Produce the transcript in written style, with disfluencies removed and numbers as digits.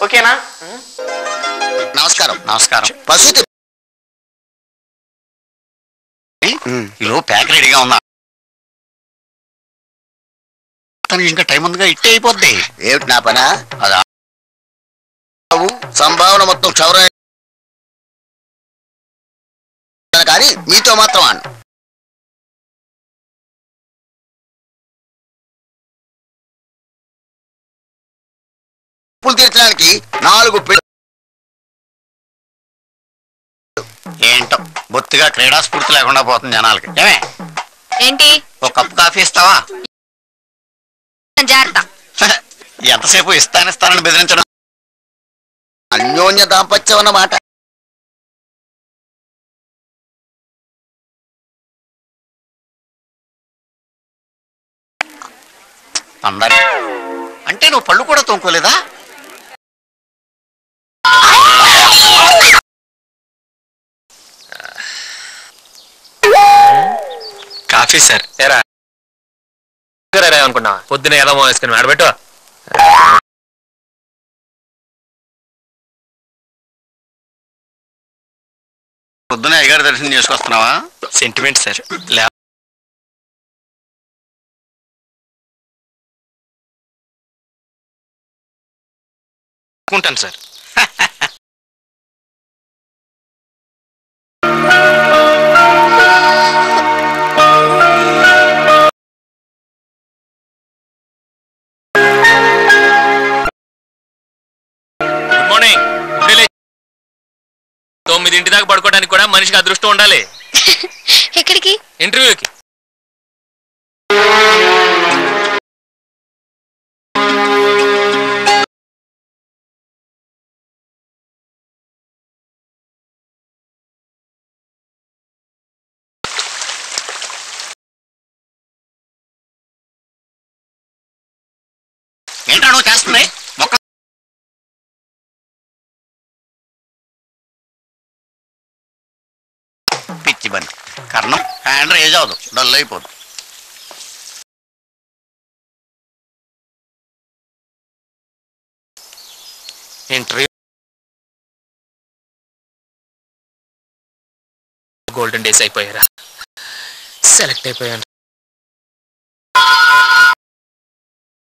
ఓకేనా? నమస్కారం. నమస్కారం. పశుతి ఈలో ప్యాక్ రెడీగా ఉందా? తనకి ఇంకా టైం ఉందిగా, ఇట్టే అయిపోద్ది. ఏమిటి నా పనా? అదా సంభావన మొత్తం క్షౌర కానీ మీతో మాత్రం అను. అప్పులు తీర్చడానికి 4 ఏంటో బొత్తిగా క్రీడా స్ఫూర్తి లేకుండా పోతుంది జనాలకి. ఏమే ఏంటి? ఒక కప్పు కాఫీ ఇస్తావా? జాగ్రత్త. ఎంతసేపు ఇస్తానని బెదిరించడం అన్యోన్య దాంపత్యం అన్నమాట. అందరి అంటే నువ్వు పళ్ళు కూడా తోముకోలేదా? Coffee sir. ఏరా అనుకున్నా పొద్దున ఏదో వేసుకుని ఆడబెట్టు. పొద్దున అయ్యగారి దర్శనం చేసుకొస్తున్నావా? Sentiment sir. ఉంటాను సార్. Good morning. 9 దాకా పడుకోవడానికి కూడా మనిషికి అదృష్టం ఉండాలి. ఎక్కడికి? ఇంటర్వ్యూకి. ఏంటో నువ్వు చేస్తుంది మొక్క పిచ్చి బండి కర్ణం హ్యాండ్ రేజ్ అవదు, డల్ అయిపోదు. ఇంటర్వ్యూ గోల్డెన్ డేస్ అయిపోయారా? సెలెక్ట్ అయిపోయాను.